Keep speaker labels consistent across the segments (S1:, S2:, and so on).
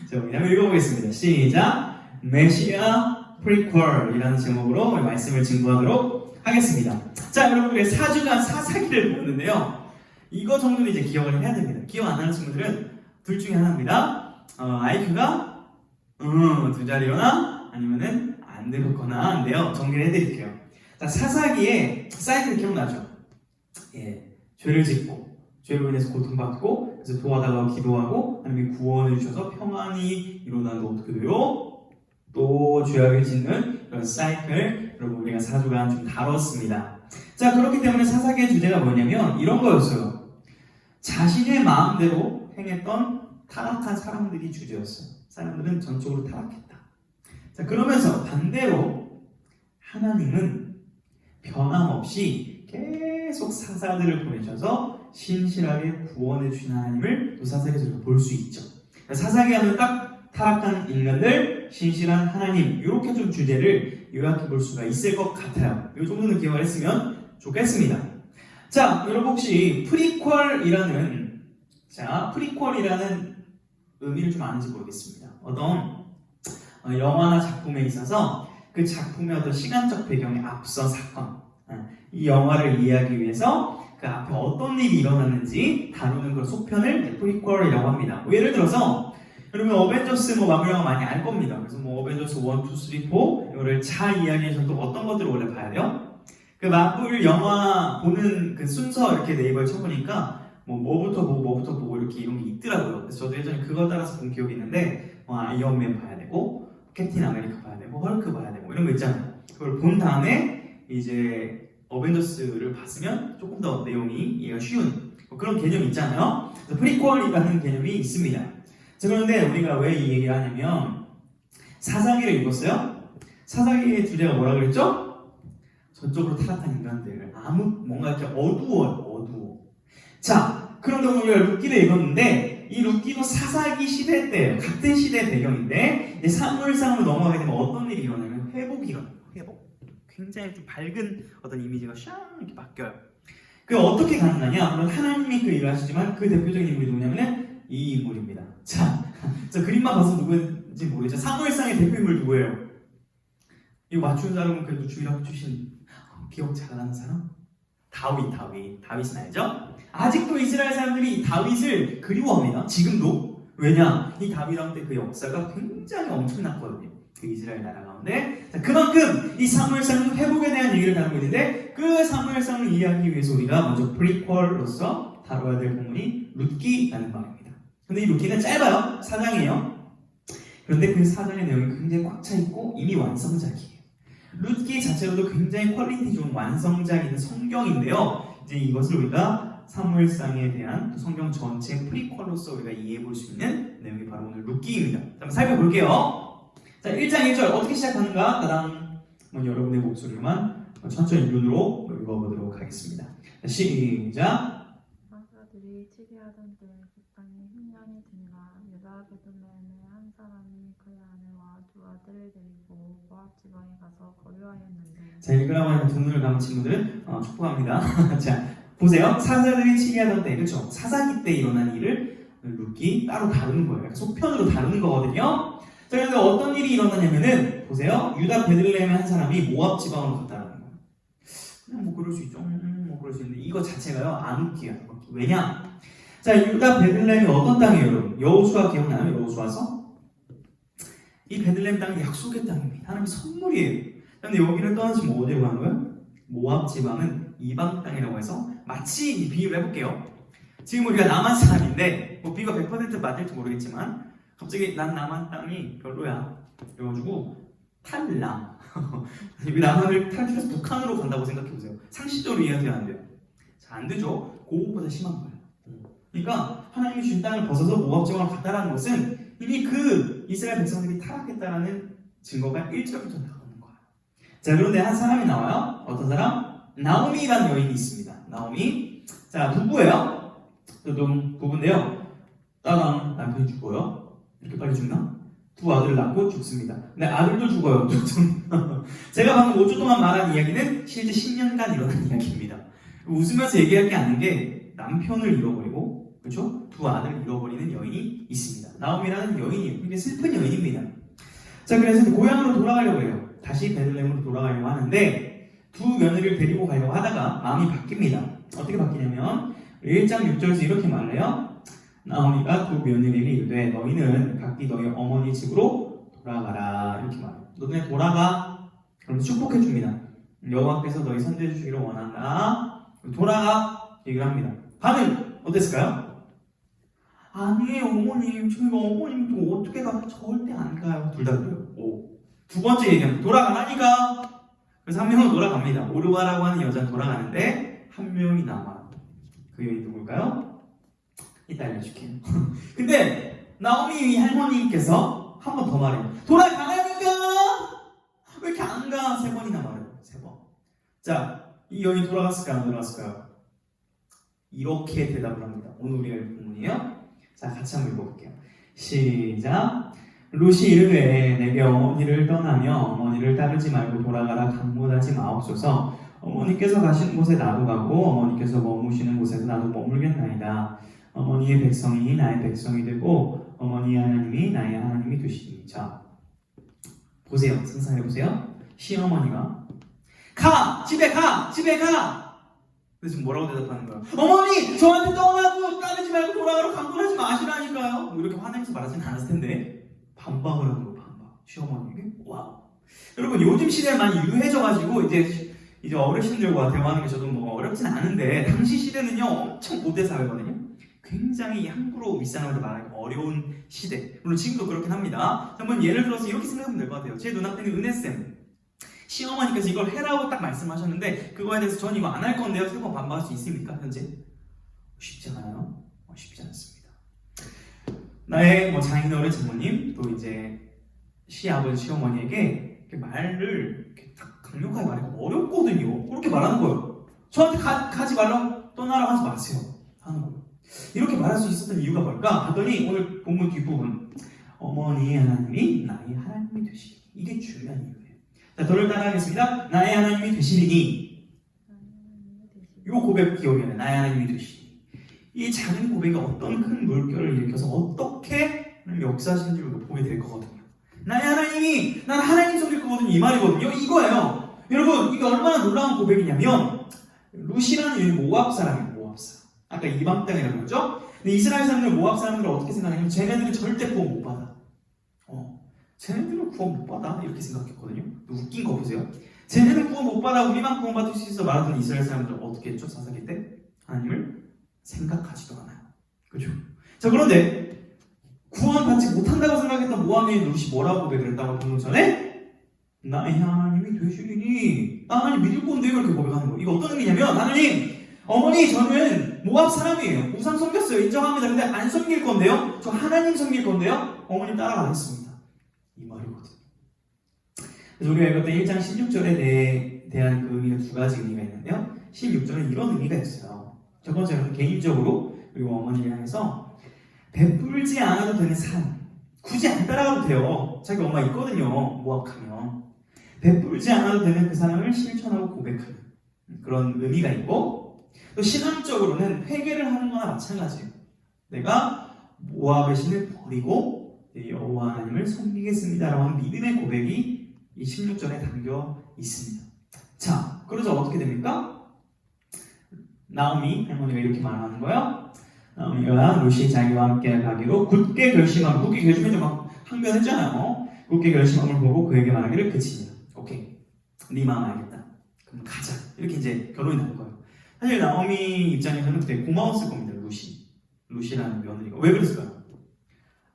S1: 자, 우리 한번 읽어보겠습니다. 시작! 메시아 프리퀄이라는 제목으로 말씀을 증거하도록 하겠습니다. 자, 여러분들 4주간 사사기를 보는데요. 이거 정도는 이제 기억을 해야 됩니다. 기억 안 나는 친구들은 둘 중에 하나입니다. IQ가 2자리거나 아니면은 안 들었거나 한데요. 정리를 해드릴게요. 자, 사사기의 사이클 기억나죠? 예, 죄를 짓고 죄로 인해서 고통받고 그래서 도와달라고 기도하고 하나님이 구원을 주셔서 평안이 일어나는 어떻게 돼요? 또 죄악을 짓는 그런 사이클 여러분 우리가 4주간 좀 다뤘습니다. 자, 그렇기 때문에 사사기의 주제가 뭐냐면 이런 거였어요. 자신의 마음대로 행했던 타락한 사람들이 주제였어요. 사람들은 전적으로 타락했다. 자, 그러면서 반대로 하나님은 변함없이 계속 사사들을 보내셔서 신실하게 구원해 주신 하나님을 또 사사기에서 볼 수 있죠. 사사기 하면 딱 타락한 인간들, 신실한 하나님 이렇게 좀 주제를 요약해 볼 수가 있을 것 같아요. 이 정도는 기억을 했으면 좋겠습니다. 자, 여러분 혹시 프리퀄이라는 의미를 좀 아는지 모르겠습니다. 어떤 영화나 작품에 있어서 그 작품의 어떤 시간적 배경에 앞선 사건, 이 영화를 이해하기 위해서 그 앞에 어떤 일이 일어났는지 다루는 그런 속편을 프리퀄이라고 합니다. 예를 들어서 여러분 어벤져스 마블 영화 많이 알 겁니다. 그래서 어벤져스 1, 2, 3, 4 이거를 잘 이해하기 위해서 또 어떤 것들을 원래 봐야 돼요? 그 마블 영화 보는 그 순서 이렇게 네이버에 쳐보니까 뭐부터 보고 이렇게 이런 게 있더라고요. 그래서 저도 예전에 그거 따라서 본 기억이 있는데 아이언맨 봐야 되고 캡틴 아메리카 봐야 되고 헐크 봐야 되고 이런 거 있잖아요. 그걸 본 다음에 이제 어벤져스를 봤으면 조금 더 내용이 이해가 쉬운 그런 개념이 있잖아요. 그래서 프리퀄이라는 개념이 있습니다. 자, 그런데 우리가 왜 이 얘기를 하냐면 사사기를 읽었어요? 사사기의 주제가 뭐라 그랬죠? 전적으로 타락한 인간들 뭔가 이렇게 어두워. 자, 그런데 오늘 우리가 룻기를 읽었는데 이 룻기도 사사기 시대 때예요. 같은 시대 배경인데 사무엘상으로 넘어가게 되면 어떤 일이 일어나냐면 회복이 일어나요. 회복. 굉장히 좀 밝은 어떤 이미지가 샹 이렇게 바뀌어요. 그 어떻게 가능하냐? 물론 하나님이 그 일을 하시지만 그 대표적인 인물이 누구냐면은 이 인물입니다. 자, 저 그림만 봐서 누구인지 모르겠죠. 사무엘상의 대표 인물 누구예요? 이거 맞추는 사람은 그래도 주일학교 출신 기억 잘하는 사람? 다윗은 알죠? 아직도 이스라엘 사람들이 다윗을 그리워합니다. 지금도. 왜냐? 이 다윗왕 때 그 역사가 굉장히 엄청났거든요. 그 이스라엘 나라 가운데. 자, 그만큼 이 사무엘상 회복에 대한 얘기를 다루고 있는데 그 사무엘상을 이해하기 위해서 우리가 먼저 프리퀄로서 다뤄야 될 부분이 룻기라는 말입니다. 근데 이 룻기는 짧아요. 4장이에요. 그런데 그 4장의 내용이 굉장히 꽉 차 있고 이미 완성작이에요. 룻기 자체로도 굉장히 퀄리티 좋은 완성작인 성경인데요. 이제 이것을 우리가 사무엘상에 대한 성경 전체 프리퀄로서 우리가 이해해 볼 수 있는 내용이 바로 오늘 룻기입니다. 한번 살펴볼게요. 자, 1장 1절 어떻게 시작하는가? 따당 여러분의 목소리만 천천히 눈으로 읽어보도록 하겠습니다. 시작.
S2: 사사들이 치리하던 때에 그 땅에 흉년이 든가 유다 베들레헴의 한 사람이 그의 아내와 두 아들을 데리고 모압 지방에 가서 거류하였는데.
S1: 자, 읽으라고 하면 두 눈을 감은 친구들은 축복합니다. 자, 보세요. 사사들이 치리하던 때, 그렇죠? 사사기 때 일어난 일을 룻기 따로 다루는 거예요. 그러니까 속편으로 다루는 거거든요. 자, 그런데 어떤 일이 일어나냐면은 보세요. 유다 베들레헴의 한 사람이 모압 지방으로 갔다는 거예요. 그냥 그럴 수 있죠. 그럴 수 있는데 이거 자체가요 안 웃겨요. 왜냐? 자, 유다 베들레헴이 어떤 땅이에요, 여러분? 여호수아 기억나요? 여호수아서? 이 베들레헴 땅이 약속의 땅입니다. 하나님의 선물이에요. 그런데 여기를 떠나서 어디로 가는 거예요? 모압 지방은 이방 땅이라고 해서 마치 이 비유를 해볼게요. 지금 우리가 남한 사람인데 비유가 100% 맞을지 모르겠지만 갑자기 난 남한 땅이 별로야. 그래가지고 탈남. 남한을 탈출해서 북한으로 간다고 생각해보세요. 상식적으로 이해하지 안 돼요. 자, 안 되죠. 그거보다 심한 거예요. 그러니까 하나님이 준 땅을 벗어서 모압 지방으로 갔다라는 것은 이미 그 이스라엘 백성들이 타락했다라는 증거가 1절부터 나오는 거예요. 자, 그런데 한 사람이 나와요. 어떤 사람? 나오미라는 여인이 있습니다. 나오미. 자, 부부예요. 부부인데요. 따당 남편이 죽어요. 이렇게 빨리 죽나? 두 아들을 낳고 죽습니다. 근데 아들도 죽어요. 제가 방금 5주 동안 말한 이야기는 실제 10년간 일어난 이야기입니다. 웃으면서 얘기할 게 아닌 게 남편을 잃어버리고 그렇죠? 두 아들을 잃어버리는 여인이 있습니다. 나오미라는 여인이에요. 이게 슬픈 여인입니다. 자, 그래서 고향으로 돌아가려고 해요. 다시 베들레헴으로 돌아가려고 하는데 두 며느리를 데리고 가려고 하다가 마음이 바뀝니다. 어떻게 바뀌냐면 1장 6절에서 이렇게 말해요. 나오미가 두 며느리에게 이르되 너희는 각기 너희 어머니 집으로 돌아가라 이렇게 말해요. 너네 돌아가. 그럼 축복해 줍니다. 여호와께서 너희 선대해 주시기를 원한다. 돌아가 얘기를 합니다. 반응 어땠을까요? 아니에요 어머님, 저희가 어머님도 어떻게 가? 절대 안 가요. 둘 다 그래요. 두 번째 얘기는 돌아가라니까. 그래서 한 명은 돌아갑니다. 오르바라고 하는 여자는 돌아가는데 한 명이 남아요. 그 여인이 누굴까요? 이따 알려줄게요. 근데 나오미 할머니께서 한 번 더 말해요. 돌아가라니까. 왜 이렇게 안 가? 세 번이나 말해요. 세 번. 자, 이 여인이 돌아갔을까요? 안 돌아갔을까요? 이렇게 대답을 합니다. 오늘 우리가 읽은 본문이에요. 자, 같이 한번 읽어볼게요. 시작. 룻이 이르되 내게 어머니를 떠나며 어머니를 따르지 말고 돌아가라 강못하지 마옵소서. 어머니께서 가시는 곳에 나도 가고 어머니께서 머무시는 곳에서 나도 머물겠나이다. 어머니의 백성이 나의 백성이 되고 어머니의 하나님이 나의 하나님이 되시니. 자, 보세요. 상상해보세요. 시어머니가 가! 집에 가! 집에 가! 근데 지금 뭐라고 대답하는 거야? 어머니! 저한테 떠나고 따르지 말고 돌아가라 강권하지 마시라니까요. 이렇게 화내면서 말하진 않았을 텐데 반박을 하는 거. 반박. 시어머니에게? 와우. 여러분 요즘 시대에 많이 유해져가지고 이제 어르신들과 대화하는 게 저도 뭐 어렵진 않은데 당시 시대는요 엄청 고대 사회거든요. 굉장히 함부로 윗사람한테 말하기 어려운 시대. 물론 지금도 그렇긴 합니다. 한번 예를 들어서 이렇게 생각하면 될 것 같아요. 제 눈앞에는 은혜쌤 시어머니께서 이걸 해라고 딱 말씀하셨는데 그거에 대해서 전 이거 안 할 건데요. 세번 반박할 수 있습니까? 현재? 쉽지 않아요. 쉽지 않습니다. 나의 뭐 장인어른 장모님 또 이제 시아버지 시어머니에게 이렇게 말을 이렇게 딱 강력하게 말하기가 어렵거든요. 그렇게 말하는 거예요. 저한테 가지 말라고 떠나라고 하지 마세요 하는 거예요. 이렇게 말할 수 있었던 이유가 뭘까 하더니 오늘 본문 뒷부분 어머니의 하나님이 나의 하나님이 되시니 이게 중요한 이유예요. 자, 저를 따라하겠습니다. 나의 하나님이 되시리니. 이 고백 기억해야 돼. 나의 하나님이 되시니. 이 작은 고백이 어떤 큰 물결을 일으켜서 어떻게 역사하시는지를 보게 될 거거든요. 나의 하나님이, 난 하나님 섬길 거거든요. 이 말이거든요. 이거예요. 여러분, 이게 얼마나 놀라운 고백이냐면 룻이라는 여인 모압 사람이에요. 모압 사람. 아까 이방 땅이라고 그랬죠? 근데 이스라엘 사람들 모압 사람들은 어떻게 생각하냐면 쟤네들은 절대 구원 못 받아. 쟤네들은 구원 못 받아 이렇게 생각했거든요. 웃긴 거 보세요. 쟤네는 구원 못 받아 우리만 구원 받을 수 있어 말하던 이스라엘 사람들은 어떻게 했죠? 사사기 때 하나님을 생각하지도 않아요. 그렇죠? 자, 그런데 구원 받지 못한다고 생각했던 모압의 룻이 뭐라고 고백을 했다고 본문 전에 나의 하나님이 되시리니 나 하나님 믿을 건데요 이렇게 고백하는 거예요. 이거 어떤 의미냐면 하나님 어머니 저는 모압 사람이에요. 우상 섬겼어요. 인정합니다. 근데 안 섬길 건데요. 저 하나님 섬길 건데요. 어머님 따라가겠습니다. 이 말이거든요. 그래서 우리가 읽었던 1장 16절에 대한 그 의미가 두 가지 의미가 있는데요. 16절은 이런 의미가 있어요. 첫 번째는 개인적으로 그리고 어머니를 향해서 베풀지 않아도 되는 사랑. 굳이 안 따라가도 돼요. 자기 엄마 있거든요. 모압하면. 베풀지 않아도 되는 그 사랑을 실천하고 고백하는 그런 의미가 있고 또 신앙적으로는 회개를 하는 거나 마찬가지예요. 내가 모압의 신을 버리고 여호와 하나님을 섬기겠습니다라고 하는 믿음의 고백이 이 16절에 담겨 있습니다. 자, 그러자 어떻게 됩니까? 나오미 할머니가 이렇게 말하는 거예요. 나오미가 룻이 자기와 함께 가기로 굳게 결심하고 굳게 결심해서 막 항변했잖아요. 굳게 결심함을 보고 그에게 말하기를 그치냐. 오케이, 네 마음 알겠다. 그럼 가자. 이렇게 이제 결론이 날 거예요. 사실 나오미 입장에서는 그때 고마웠을 겁니다. 룻이라는 며느리가 왜 그랬을까요?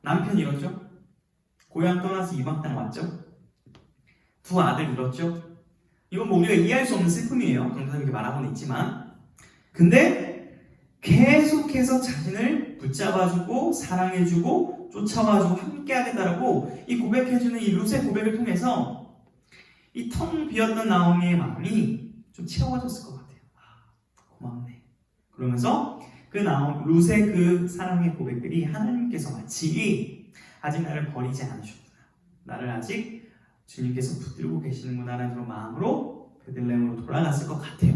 S1: 남편 잃었죠? 고향 떠나서 이방 땅 왔죠? 두 아들 잃었죠? 이건 뭐 우리가 이해할 수 없는 슬픔이에요. 강사님 이렇게 말하고는 있지만 근데 계속해서 자신을 붙잡아주고 사랑해주고 쫓아와주고 함께하겠다라고 이 고백해주는 이 룻의 고백을 통해서 이 텅 비었던 나오미의 마음이 좀 채워졌을 것 같아요. 고맙네. 그러면서 그 룻의 그 사랑의 고백들이 하나님께서 마치 아직 나를 버리지 않으셨구나. 나를 아직 주님께서 붙들고 계시는구나라는 그런 마음으로 베들레헴으로 돌아갔을 것 같아요.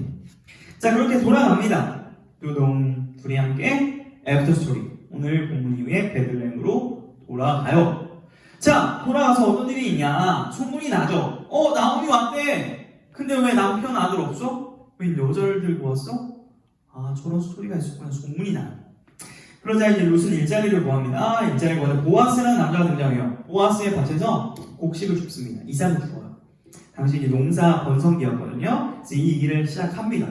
S1: 자, 그렇게 돌아갑니다. 두동 둘이 함께 애프터 스토리. 오늘 본문 이후에 베들레헴으로 돌아가요. 자, 돌아가서 어떤 일이 있냐? 소문이 나죠. 나오미 왔대. 근데 왜 남편 아들 없어? 왜 여자를 들고 왔어? 아, 저런 스토리가 있었구나. 소문이 나요. 그러자 이제 룻은 일자리를 구합니다. 일자리를 구하자 보아스라는 남자가 등장해요. 보아스의 밭에서 곡식을 줍습니다. 이삭을 주어요. 당시 이제 농사 번성기였거든요. 그래서 이 일을 시작합니다.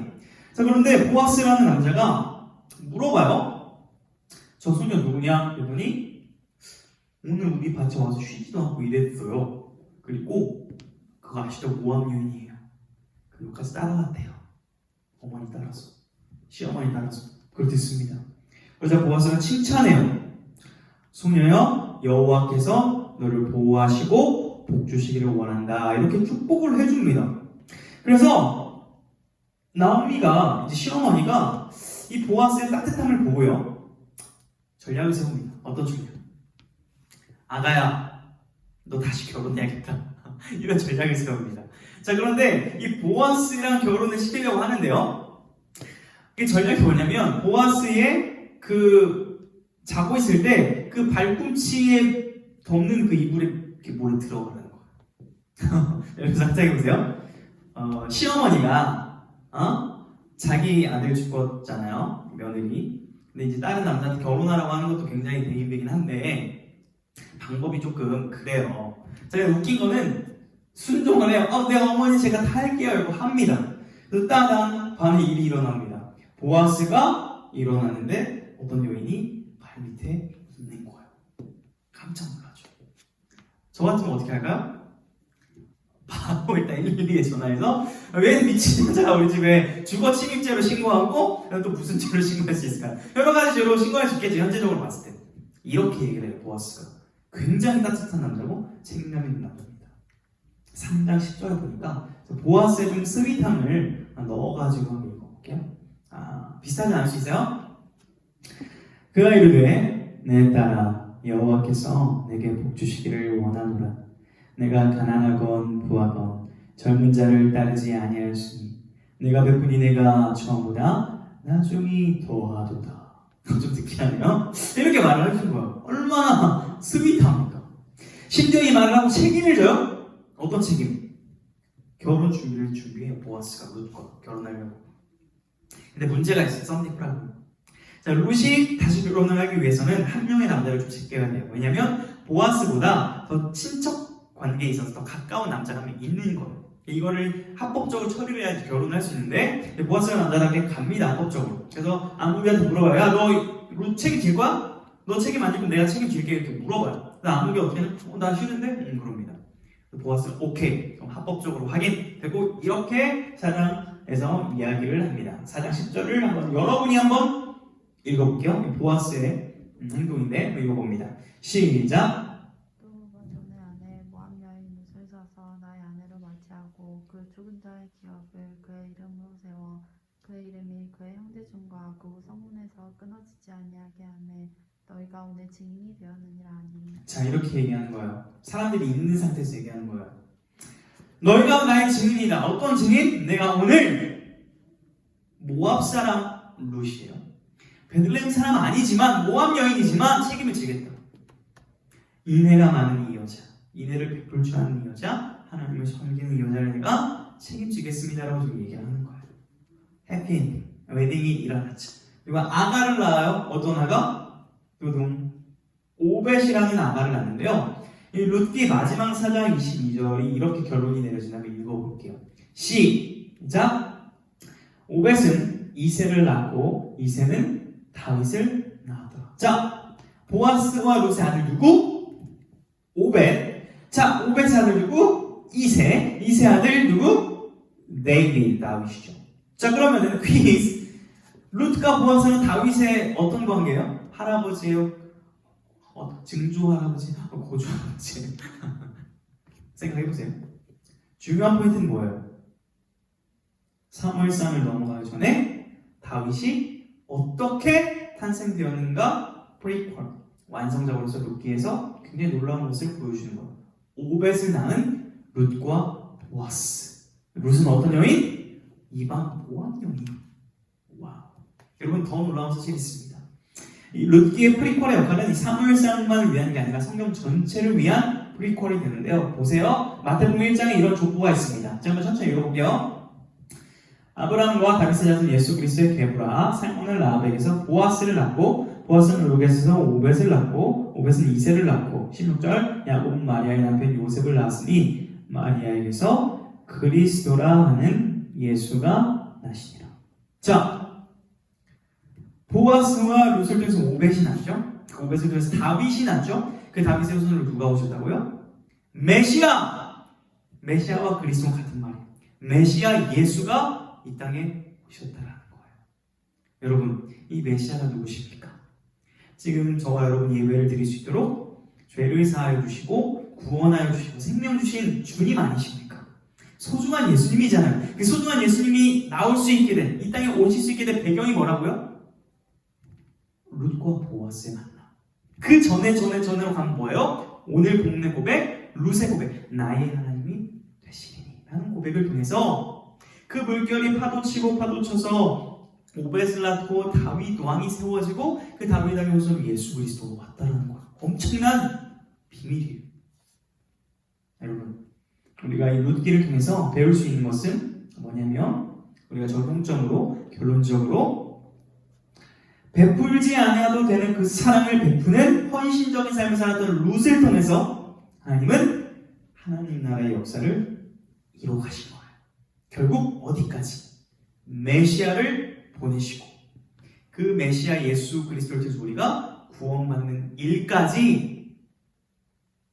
S1: 자, 그런데 보아스라는 남자가 물어봐요. 저 소녀 누구냐? 그랬더니 오늘 우리 밭에 와서 쉬지도 않고 이랬어요. 그리고 그거 아시죠? 모함 여인이에요. 그리고 가서 따라갔대요. 어머니 따라서, 시어머니 따라서 그렇댔습니다. 그러자 보아스가 칭찬해요. 소녀여, 여호와께서 너를 보호하시고 복 주시기를 원한다. 이렇게 축복을 해줍니다. 그래서 나오미가 이제 시어머니가 이 보아스의 따뜻함을 보고요, 전략을 세웁니다. 어떤 전략? 아가야, 너 다시 결혼해야겠다. 이런 전략을 세웁니다. 자, 그런데 이 보아스랑 결혼을 시키려고 하는데요, 그 전략이 뭐냐면 보아스의 자고 있을 때 그 발꿈치에 덮는 그 이불에 이렇게 몰래 들어가는 거예요. 여러분 상상해 보세요. 시어머니가 자기 아들 죽었잖아요, 며느리. 근데 이제 다른 남자한테 결혼하라고 하는 것도 굉장히 대인배긴 한데 방법이 조금 그래요. 제가 웃긴 거는 순종을 해요. 네 어머니 제가 다 할게요. 이러고 합니다. 그래서 따단 밤에 일이 일어납니다. 보아스가 일어나는데 어떤 여인이 발 밑에 있는 거예요. 깜짝 놀라죠. 저 같으면 어떻게 할까요? 바로 일단 112에 전화해서 왜 미친 여자가 우리 집에 주거 침입죄로 신고하고 또 무슨 죄로 신고할 수 있을까? 여러 가지 죄로 신고할 수 있겠지, 현재적으로 봤을 때. 이렇게 얘기를 해요, 보아스가. 굉장히 따뜻한 남자고 책임감 있는 남자입니다. 3장 10절에 보니까 보아스에 좀 스윗함을 넣어가지고 한번 읽어볼게요. 비슷하지 않을 수 있어요? 그가 이르되 내 딸아, 여호와께서 내게 복 주시기를 원하노라. 내가 가난하건 부하건 젊은 자를 따르지 아니하였으니 내가 베푸니 내가 처음보다 나중이 더하도다. 좀 느끼하네요. 이렇게 말을 해준 거예요. 얼마나 스윗합니까? 심지어 이 말을 하고 책임을 져요. 어떤 책임? 결혼 준비를 준비해요. 보아스가 룻과 결혼하려고. 근데 문제가 있어요. 썸띵 프라블. 자, 룻이 다시 결혼을 하기 위해서는 한 명의 남자를 좀 제껴야 돼요. 왜냐면 보아스보다 더 친척 관계에 있어서 더 가까운 남자가 한 명 있는 거예요. 이거를 합법적으로 처리를 해야지 결혼을 할 수 있는데 보아스가 남자답게 갑니다, 합법적으로. 그래서 아무개한테 물어봐요. 야, 너 룻 책임질 거야? 너 책임 안 지면 내가 책임질게. 이렇게 물어봐요. 아무개 어떻게 해? 나 쉬는데? 그럽니다. 보아스는 오케이, 그럼 합법적으로 확인되고, 이렇게 4장에서 이야기를 합니다. 4장 10절을 한번 여러분이 한번 읽어볼게요. 보아스의 행동인데 읽어봅니다. 시작.
S2: 또 너네 아내 모함 여인 룻을 사서 나의 아내로 맞이하고 그 죽은 자의 기업을 그의 이름으로 세워 그의 이름이 그의 형제 중과 그 성문에서 끊어지지 아니하게 하매 너희가 오늘 증인이 되었느니라 하니.
S1: 자, 이렇게 얘기하는 거예요. 사람들이 있는 상태에서 얘기하는 거예요. 너희가 나의 증인이다. 어떤 증인? 내가 오늘 모압 사람 룻이에요. 베들레헴 사람 아니지만 모압 여인이지만 책임을 지겠다. 인애가 많은 이 여자, 인애를 베풀 줄 아는 이 여자, 하나님을 섬기는 이 여자를 내가 책임지겠습니다라고 지금 얘기를 하는 거예요. 해피엔딩, 웨딩이 일어났죠. 그리고 아가를 낳아요. 어떤 아가? 오벳이라는 아가를 낳는데요. 이 룻기 마지막 4장 22절이 이렇게 결론이 내려진다고 읽어볼게요. 시작. 오벳은 이새를 낳고 이새는 다윗을 낳았더라. 자, 보아스와 룻의 아들 누구? 오벳. 자, 오벳의 아들 누구? 이새. 이새 아들 누구? 데이비드, 다윗이죠. 자, 그러면은 퀴즈. 룻과 보아스는 다윗의 어떤 관계예요? 할아버지예요? 증조 할아버지? 고조 할아버지? 생각해보세요. 중요한 포인트는 뭐예요? 사무엘상을 넘어가기 전에 다윗이 어떻게 탄생되었는가 프리퀄, 완성작으로서 룻기에서 굉장히 놀라운 것을 보여주는 거예요. 오벳을 낳은 룻과 보아스. 룻은 어떤 여인? 이방 모압 여인. 와우. 여러분, 더 놀라운 사실이 있습니다. 이 룻기의 프리퀄의 역할은 이 사무엘상만을 위한 게 아니라 성경 전체를 위한 프리퀄이 되는데요. 보세요. 마태복음 1장에 이런 족보가 있습니다. 자, 한번 천천히 읽어볼게요. 아브라함과 다윗의 자손 예수 그리스도의 계보라 살몬을 라합에게서 보아스를 낳고 보아스는 룩에서 오벳을 낳고 오벳은 이세를 낳고 16절 야곱은 마리아의 남편 요셉을 낳았으니 마리아에게서 그리스도라 하는 예수가 나시니라. 자, 보아스와 룻을 통해서 오벳이 났죠. 그 오벳을 통해서 다윗이 났죠. 그 다윗의 후손으로 누가 오셨다고요? 메시아와 그리스도는 같은 말이에요. 메시아 예수가 이 땅에 오셨다라는 거예요. 여러분, 이 메시아가 누구십니까? 지금 저와 여러분 예배를 드릴 수 있도록 죄를 사하여 주시고 구원하여 주시고 생명 주신 주님 아니십니까? 소중한 예수님이잖아요. 그 소중한 예수님이 나올 수 있게 된, 이 땅에 오실 수 있게 된 배경이 뭐라고요? 룻과 보아스의 만남. 그 전으로 가면 뭐예요? 오늘 본문의 고백, 룻의 고백, 나의 하나님이 되시리니 라는 고백을 통해서 그 물결이 파도치고 파도쳐서 오벳을 낳고 다윗 왕이 세워지고 그 다윗 왕의 후손으로 예수 그리스도가 왔다는 거야. 엄청난 비밀이에요. 여러분, 우리가 이 룻기를 통해서 배울 수 있는 것은 뭐냐면 우리가 적용적으로 결론적으로 베풀지 않아도 되는 그 사랑을 베푸는 헌신적인 삶을 살았던 룻을 통해서 하나님은 하나님 나라의 역사를 이루어 가신 거예요. 결국 어디까지? 메시아를 보내시고 그 메시아 예수 그리스도를 통해서 우리가 구원받는 일까지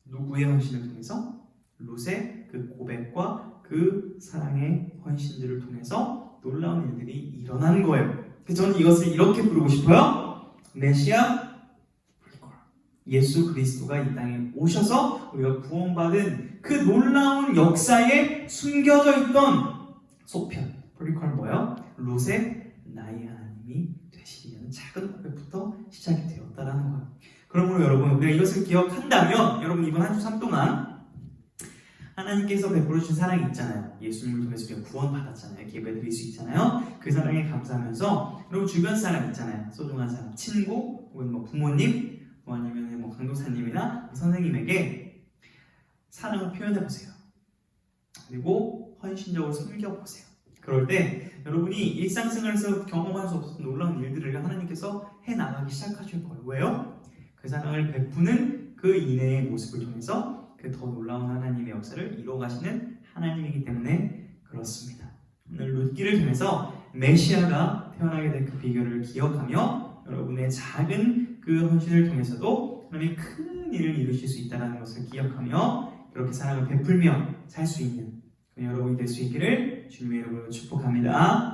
S1: 누구의 헌신을 통해서? 룻의 그 고백과 그 사랑의 헌신들을 통해서 놀라운 일들이 일어나는 거예요. 그래서 저는 이것을 이렇게 부르고 싶어요. 메시아 예수 그리스도가 이 땅에 오셔서 우리가 구원받은 그 놀라운 역사에 숨겨져 있던 소편 프리퀄은 뭐예요? 룻의 나의 하나님이 되시리라는 작은 고백부터 시작이 되었다라는 거예요. 그러므로 여러분, 우리가 이것을 기억한다면 여러분 이번 한 주 삶 동안 하나님께서 베풀어 주신 사랑이 있잖아요. 예수님을 통해서 우리가 구원받았잖아요. 예배 드릴 수 있잖아요. 그 사랑에 감사하면서 여러분 주변 사람 있잖아요. 소중한 사람, 친구 혹은 뭐 부모님 아니면 뭐 강도사님이나 선생님에게 사랑을 표현해 보세요. 그리고 헌신적으로 섬겨 보세요. 그럴 때 여러분이 일상생활에서 경험할 수 없었던 놀라운 일들을 하나님께서 해나가기 시작하실 거예요. 왜요? 그 사랑을 베푸는 그 인애의 모습을 통해서 그 더 놀라운 하나님의 역사를 이루어가시는 하나님이기 때문에 그렇습니다. 오늘 룻기를 통해서 메시아가 태어나게 된 그 비결을 기억하며 여러분의 작은 그 헌신을 통해서도 하나님의 큰 일을 이루실 수 있다는 것을 기억하며 그렇게 사랑을 베풀며 살 수 있는 여러분이 될 수 있기를 주님의 이름으로 축복합니다.